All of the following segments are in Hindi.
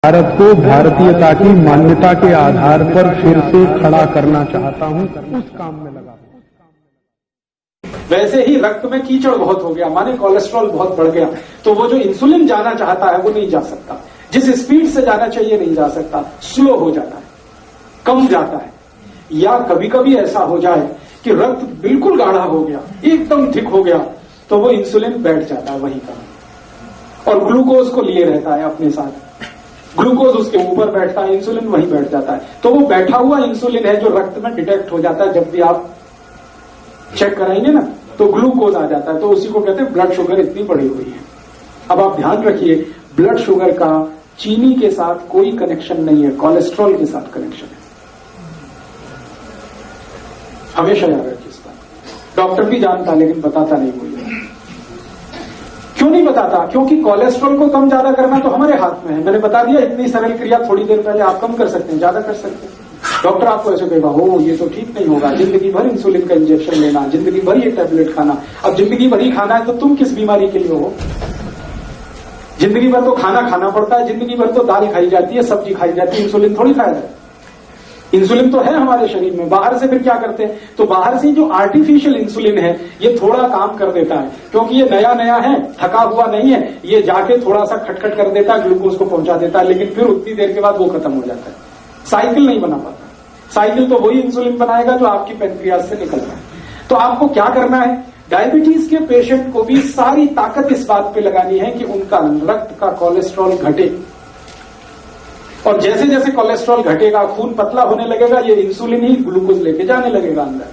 भारत को भारतीयता की मान्यता के आधार पर फिर से खड़ा करना चाहता हूं, उस काम में लगा हूं। वैसे ही रक्त में कीचड़ बहुत हो गया, माने कोलेस्ट्रॉल बहुत बढ़ गया, तो वो जो इंसुलिन जाना चाहता है वो नहीं जा सकता, जिस स्पीड से जाना चाहिए नहीं जा सकता, स्लो हो जाता है, कम जाता है। या कभी कभी ऐसा हो जाए कि रक्त बिल्कुल गाढ़ा हो गया, एकदम थिक हो गया, तो वो इंसुलिन बैठ जाता है वहीं का, और ग्लूकोज को लिए रहता है अपने साथ। ग्लूकोज उसके ऊपर बैठता है, इंसुलिन वहीं बैठ जाता है। तो वो बैठा हुआ इंसुलिन है जो रक्त में डिटेक्ट हो जाता है, जब भी आप चेक कराएंगे ना तो ग्लूकोज आ जाता है, तो उसी को कहते हैं ब्लड शुगर इतनी बढ़ी हुई है। अब आप ध्यान रखिए, ब्लड शुगर का चीनी के साथ कोई कनेक्शन नहीं है, कोलेस्ट्रॉल के साथ कनेक्शन है। हमेशा याद रखिए इस बात। डॉक्टर भी जानता लेकिन बताता नहीं कोई। क्यों नहीं बताता? क्योंकि कोलेस्ट्रॉल को कम ज्यादा करना तो हमारे हाथ में है। मैंने बता दिया, इतनी सरल क्रिया थोड़ी देर पहले आप कम कर सकते हैं, ज्यादा कर सकते हैं। डॉक्टर आपको ऐसे कहेगा, हो ये तो ठीक नहीं होगा, जिंदगी भर इंसुलिन का इंजेक्शन लेना, जिंदगी भर ये टैबलेट खाना। अब जिंदगी भर ही खाना है तो तुम किस बीमारी के लिए हो? जिंदगी भर तो खाना खाना पड़ता है, जिंदगी भर तो दाल खाई जाती है, सब्जी खाई जाती है, इंसुलिन थोड़ी खाया जाए। इंसुलिन तो है हमारे शरीर में। बाहर से फिर क्या करते हैं? तो बाहर से जो आर्टिफिशियल इंसुलिन है ये थोड़ा काम कर देता है, क्योंकि ये नया नया है, थका हुआ नहीं है, ये जाके थोड़ा सा खटखट कर देता है, ग्लूकोज को पहुंचा देता है, लेकिन फिर उतनी देर के बाद वो खत्म हो जाता है। साइकिल नहीं बना पाता। साइकिल तो वही इंसुलिन बनाएगा जो आपकी पैंक्रियाज से निकल रहा है। तो आपको क्या करना है? डायबिटीज के पेशेंट को भी सारी ताकत इस बात पे लगानी है कि उनका रक्त का कोलेस्ट्रॉल घटे, और जैसे जैसे कोलेस्ट्रॉल घटेगा, खून पतला होने लगेगा, ये इंसुलिन ही ग्लूकोज लेके जाने लगेगा अंदर,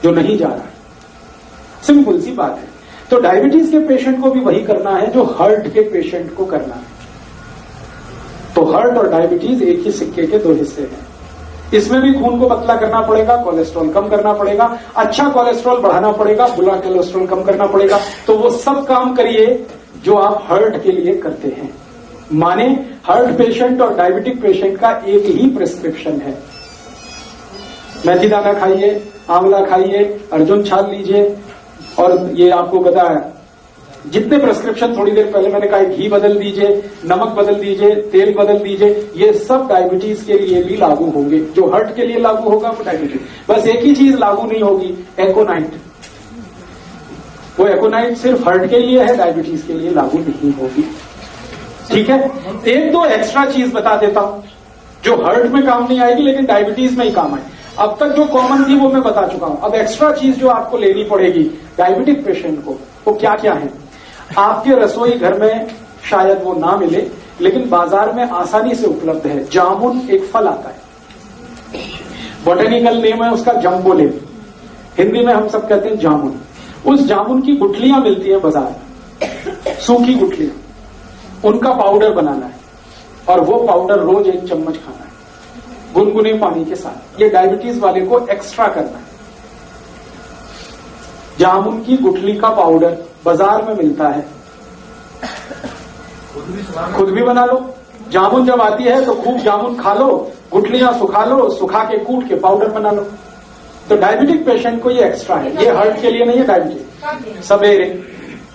जो नहीं जा रहा है। सिंपल सी बात है। तो डायबिटीज के पेशेंट को भी वही करना है जो हार्ट के पेशेंट को करना है। तो हार्ट और डायबिटीज एक ही सिक्के के दो हिस्से हैं। इसमें भी खून को पतला करना पड़ेगा, कोलेस्ट्रॉल कम करना पड़ेगा, अच्छा कोलेस्ट्रॉल बढ़ाना पड़ेगा, बुरा कोलेस्ट्रॉल कम करना पड़ेगा। तो वो सब काम करिए जो आप हार्ट के लिए करते हैं। माने हार्ट पेशेंट और डायबिटिक पेशेंट का एक ही प्रिस्क्रिप्शन है। मेथी दाना खाइए, आंवला खाइए, अर्जुन छाल लीजिए, और ये आपको बताया जितने प्रिस्क्रिप्शन थोड़ी देर पहले मैंने कहा, घी बदल दीजिए, नमक बदल दीजिए, तेल बदल दीजिए, ये सब डायबिटीज के लिए भी लागू होंगे। जो हार्ट के लिए लागू होगा वो डायबिटीज। बस एक ही चीज लागू नहीं होगी, एकोनाइट। वो एकोनाइट सिर्फ हार्ट के लिए है, डायबिटीज के लिए लागू नहीं होगी। ठीक है। एक दो एक्स्ट्रा चीज बता देता हूं जो हार्ट में काम नहीं आएगी लेकिन डायबिटीज में ही काम आए। अब तक जो कॉमन थी वो मैं बता चुका हूं। अब एक्स्ट्रा चीज जो आपको लेनी पड़ेगी डायबिटिक पेशेंट को, वो क्या क्या है? आपके रसोई घर में शायद वो ना मिले, लेकिन बाजार में आसानी से उपलब्ध है। जामुन एक फल आता है, बोटेनिकल नेम है उसका जम्बोलेब, हिंदी में हम सब कहते हैं जामुन। उस जामुन की गुठलियां मिलती है बाजार में, सूखी गुठलियां, उनका पाउडर बनाना है, और वो पाउडर रोज 1 चम्मच खाना है गुनगुने पानी के साथ। ये डायबिटीज वाले को एक्स्ट्रा करना है। जामुन की गुठली का पाउडर बाजार में मिलता है, खुद भी बना लो। जामुन जब आती है तो खूब जामुन खा लो, गुठलियां सुखा लो, सुखा के कूट के पाउडर बना लो। तो डायबिटिक पेशेंट को ये एक्स्ट्रा है, ये हार्ट के लिए नहीं है। डायबिटीज सवेरे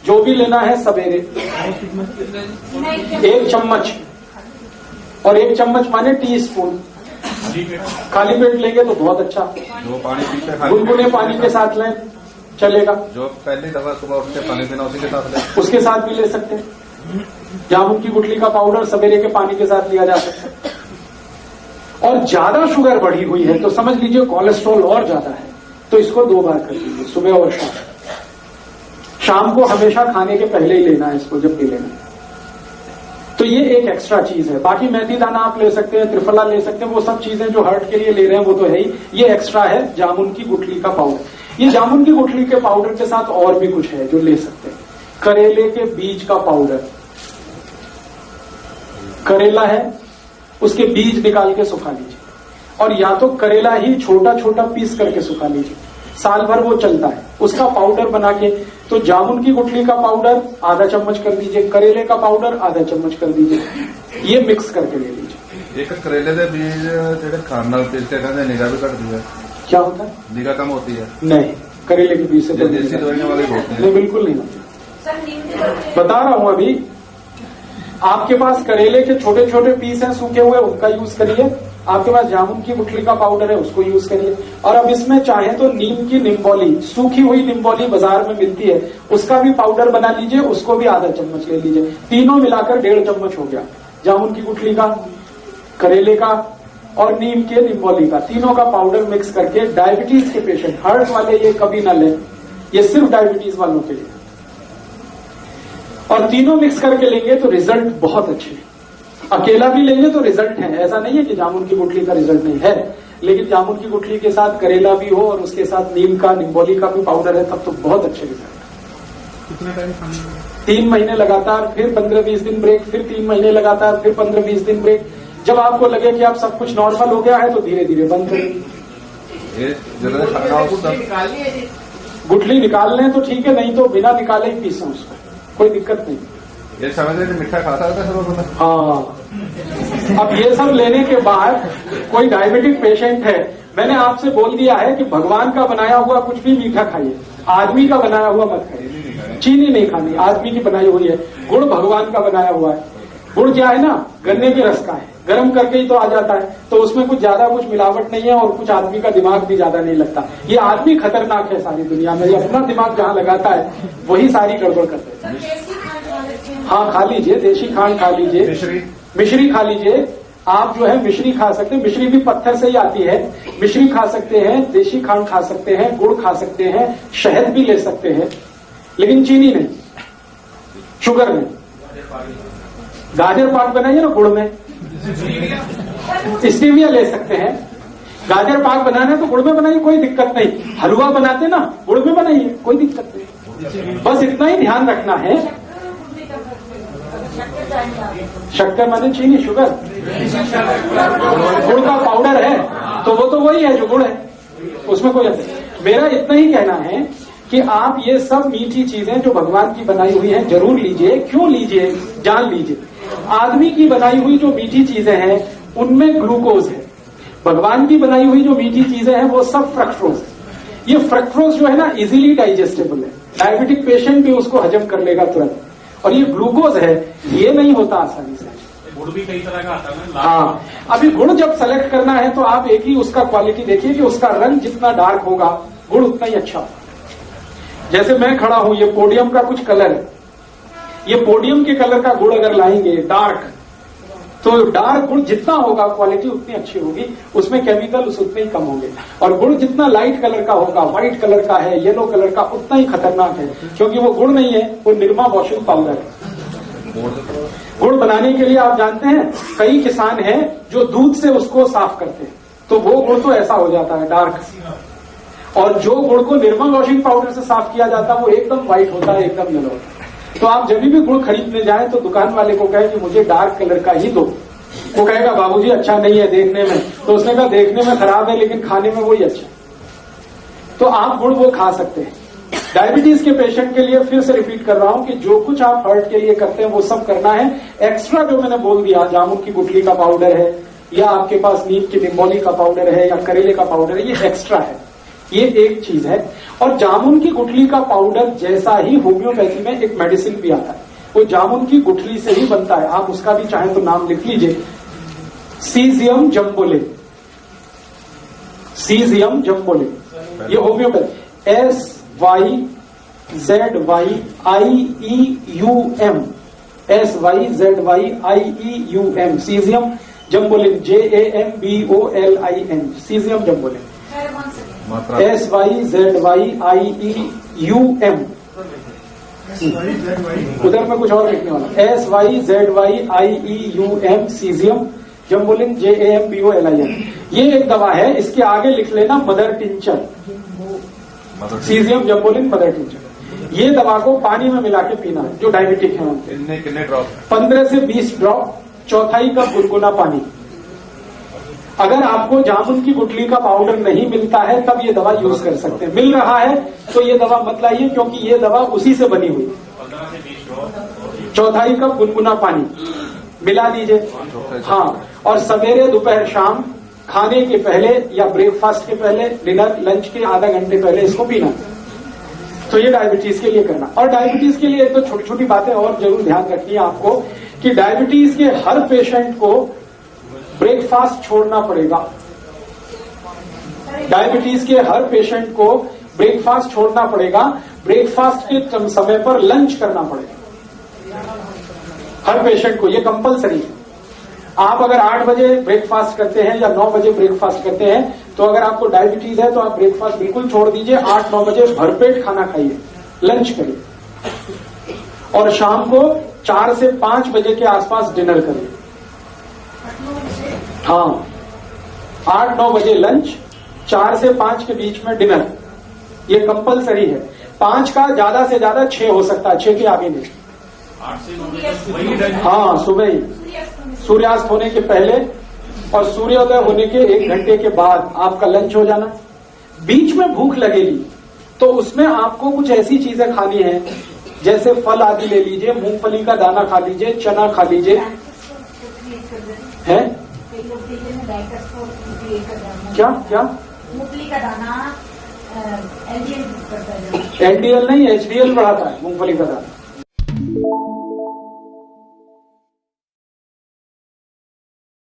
जो भी लेना है, सवेरे 1 चम्मच, और 1 चम्मच माने टीस्पून। खाली पेट लेंगे तो बहुत अच्छा, गुनगुने पानी के साथ लें चलेगा। जो पहली दफा सुबह उठ के पानी पीना उसी के साथ लें, उसके साथ भी ले सकते हैं। जामुन की गुठली का पाउडर सवेरे के पानी के साथ लिया जा सकता है। और ज्यादा शुगर बढ़ी हुई है तो समझ लीजिए कोलेस्ट्रॉल और ज्यादा है, तो इसको 2 बार कर लीजिए, सुबह और शाम। शाम को हमेशा खाने के पहले ही लेना है इसको, जब भी लेना है। तो ये एक एक्स्ट्रा चीज है। बाकी मेथी दाना आप ले सकते हैं, त्रिफला ले सकते हैं, वो सब चीजें जो हार्ट के लिए ले रहे हैं वो तो है ही। ये एक्स्ट्रा है जामुन की गुठली का पाउडर। ये जामुन की गुठली के पाउडर के साथ और भी कुछ है जो ले सकते हैं। करेले के बीज का पाउडर, करेला है उसके बीज निकाल के सुखा लीजिए, और या तो करेला ही छोटा छोटा पीस करके सुखा लीजिए, साल भर वो चलता है। उसका पाउडर बना के, तो जामुन की गुठली का पाउडर आधा चम्मच कर दीजिए, करेले का पाउडर आधा चम्मच कर दीजिए, ये मिक्स करके ले लीजिए। एक करेले के बीज जेडे खाने नाल पीस के कहते निगाह भी घटती है, क्या होता है? निगाह कम होती है? नहीं, करेले के बीज से देसी दवाइयां वाले होते हैं। नहीं, बिल्कुल नहीं होती। बता रहा हूं अभी, आपके पास करेले के छोटे छोटे पीस हैं सूखे हुए, उनका यूज करिए। आपके पास जामुन की गुठली का पाउडर है, उसको यूज करिए। और अब इसमें चाहे तो नीम की निम्बोली, सूखी हुई निम्बोली बाजार में मिलती है, उसका भी पाउडर बना लीजिए, उसको भी आधा चम्मच ले लीजिए। तीनों मिलाकर 1.5 चम्मच हो गया। जामुन की गुठली का, करेले का और नीम के निम्बोली का, तीनों का पाउडर मिक्स करके डायबिटीज के पेशेंट, हार्ट वाले ये कभी ना लें, ये सिर्फ डायबिटीज वालों के लिए। और तीनों मिक्स करके लेंगे तो रिजल्ट बहुत अच्छे हैं। अकेला भी लेंगे तो रिजल्ट है, ऐसा नहीं है कि जामुन की गुठली का रिजल्ट नहीं है, लेकिन जामुन की गुठली के साथ करेला भी हो और उसके साथ नीम का, निम्बोली का भी पाउडर है, तब तो बहुत अच्छे रिजल्ट। कितना टाइम खाने में? 3 महीने लगातार, फिर 15-20 दिन ब्रेक, फिर 3 महीने लगातार, फिर 15-20 दिन ब्रेक। जब आपको लगे कि आप सब कुछ नॉर्मल हो गया है तो धीरे धीरे बंद करेंगे। गुठली निकाल लें तो ठीक है, नहीं तो बिना निकाले ही पीसें उसको, कोई दिक्कत नहीं। ये समझ मीठा खाता था सर? हाँ, अब ये सब लेने के बाद कोई डायबिटिक पेशेंट है, मैंने आपसे बोल दिया है कि भगवान का बनाया हुआ कुछ भी मीठा खाइए, आदमी का बनाया हुआ मत खाइए। चीनी नहीं खानी, आदमी की बनाई हुई है। गुड़ भगवान का बनाया हुआ है। गुड़ क्या है ना, गन्ने के रस का है, गर्म करके ही तो आ जाता है, तो उसमें कुछ ज्यादा कुछ मिलावट नहीं है और कुछ आदमी का दिमाग भी ज्यादा नहीं लगता। ये आदमी खतरनाक है सारी दुनिया में, ये अपना दिमाग जहां लगाता है वही सारी गड़बड़ करते हैं। हाँ, खा लीजिए, देशी खांड खा लीजिए, मिश्री खा लीजिए। आप जो है मिश्री खा सकते हैं, मिश्री भी पत्थर से ही आती है। मिश्री खा सकते हैं, देशी खांड खा सकते हैं, गुड़ खा सकते हैं, शहद भी ले सकते हैं, लेकिन चीनी नहीं, शुगर नहीं। गाजर पाक बनाइए ना गुड़ में, स्टीविया ले सकते हैं। गाजर पाक बनाना है तो गुड़ में बनाइए, कोई दिक्कत नहीं। हलवा बनाते ना, गुड़ में बनाइए, कोई दिक्कत नहीं। बस इतना ही ध्यान रखना है। शक्कर माने चीनी, शुगर, गुड़ का पाउडर है तो वो तो वही है जो गुड़ है, उसमें कोई अंतर नहीं। मेरा इतना ही कहना है कि आप ये सब मीठी चीजें जो भगवान की बनाई हुई हैं जरूर लीजिए। क्यों लीजिए, जान लीजिए। आदमी की बनाई हुई जो मीठी चीजें हैं उनमें ग्लूकोज है, भगवान की बनाई हुई जो मीठी चीजें हैं वो सब फ्रक्टोज है। ये फ्रक्टोज जो है ना इजीली डाइजेस्टेबल है, डायबिटिक पेशेंट भी उसको हजम कर लेगा तुरंत। और ये ग्लूकोज है, ये नहीं होता आसानी से। गुड़ भी कई तरह का आता है। हाँ, अभी गुड़ जब सेलेक्ट करना है तो आप एक ही उसका क्वालिटी देखिए कि उसका रंग जितना डार्क होगा गुड़ उतना ही अच्छा होगा। जैसे मैं खड़ा हूं, ये पोडियम का कुछ कलर है, ये पोडियम के कलर का गुड़ अगर लाएंगे डार्क, तो डार्क गुड़ जितना होगा क्वालिटी उतनी अच्छी होगी, उसमें केमिकल्स उतने ही कम होंगे। और गुड़ जितना लाइट कलर का होगा, व्हाइट कलर का है, येलो कलर का, उतना ही खतरनाक है, क्योंकि वो गुड़ नहीं है, वो निरमा वॉशिंग पाउडर है। गुड़ बनाने के लिए आप जानते हैं कई किसान हैं जो दूध से उसको साफ करते हैं, तो वो गुड़ तो ऐसा हो जाता है डार्क। और जो गुड़ को निरमा वॉशिंग पाउडर से साफ किया जाता है वो एकदम व्हाइट होता है, एकदम येलो होता है। तो आप जब भी गुड़ खरीदने जाए तो दुकान वाले को कहे कि मुझे डार्क कलर का ही दो। वो कहेगा बाबूजी अच्छा नहीं है देखने में, तो उसने कहा देखने में खराब है लेकिन खाने में वही अच्छा। तो आप गुड़ वो खा सकते हैं। डायबिटीज के पेशेंट के लिए फिर से रिपीट कर रहा हूं कि जो कुछ आप हार्ट के लिए करते हैं वो सब करना है। एक्स्ट्रा जो मैंने बोल दिया, जामुन की गुठली का पाउडर है, या आपके पास नीम की निम्बोली का पाउडर है, या करेले का पाउडर है, ये एक्स्ट्रा है, ये एक चीज है। और जामुन की गुठली का पाउडर जैसा ही होम्योपैथी में एक मेडिसिन भी आता है, वो जामुन की गुठली से ही बनता है। आप उसका भी चाहे तो नाम लिख लीजिए, सीजियम जम्बोले, सीजियम जम्बोले। ये homeopathy, SYZYIEUM, SYZYIEUM, syzygium jambolin, JAMBOLIN, syzygium jambolin, SYZYIEUM। उधर में कुछ और लिखने वाला, SYZYIEUM, सीजियम जम्बोलिन, JAMBOLIN। ये एक दवा है, इसके आगे लिख लेना mother tincture, syzygium jambolin mother tincture. ये दवा को पानी में मिला के पीना है जो डायबिटिक है उनके। कितने ड्रॉप? 15 से 20 ड्रॉप, चौथाई कप गुनगुना पानी। अगर आपको जामुन की गुठली का पाउडर नहीं मिलता है तब ये दवा यूज कर सकते हैं। मिल रहा है तो ये दवा मत लाइए, क्योंकि ये दवा उसी से बनी हुई। 15 से 20 ड्रॉप, चौथाई कप गुनगुना पानी मिला दीजिए। हाँ, और सवेरे दोपहर शाम खाने के पहले या ब्रेकफास्ट के पहले, डिनर लंच के आधा घंटे पहले इसको पीना। तो ये डायबिटीज के लिए करना। और डायबिटीज के लिए तो छोटी छोटी बातें और जरूर ध्यान रखनी है आपको कि डायबिटीज के हर पेशेंट को ब्रेकफास्ट छोड़ना पड़ेगा। डायबिटीज के हर पेशेंट को ब्रेकफास्ट छोड़ना पड़ेगा, ब्रेकफास्ट के समय पर लंच करना पड़ेगा हर पेशेंट को, ये कंपलसरी है। आप अगर 8 बजे ब्रेकफास्ट करते हैं या 9 बजे ब्रेकफास्ट करते हैं, तो अगर आपको डायबिटीज है तो आप ब्रेकफास्ट बिल्कुल छोड़ दीजिए, 8-9 बजे भरपेट खाना खाइए, लंच करिए और शाम को 4 से 5 बजे के आसपास डिनर करिए। हाँ, 8-9 बजे लंच, 4 से 5 के बीच में डिनर, ये कंपलसरी है। 5 का ज्यादा से ज्यादा 6 हो सकता है, 6 के आगे नहीं। 8 से 9 बजे तक वही लंच। हाँ, सुबह ही, सूर्यास्त होने के पहले और सूर्योदय होने के 1 घंटे के बाद आपका लंच हो जाना। बीच में भूख लगेगी तो उसमें आपको कुछ ऐसी चीजें खानी है, जैसे फल आदि ले लीजिए, मूंगफली का दाना खा लीजिए, चना खा लीजिए, है क्या क्या मूंगफली का दाना एलडीएल एलडीएल नहीं, एचडीएल बढ़ाता है मूंगफली का दाना।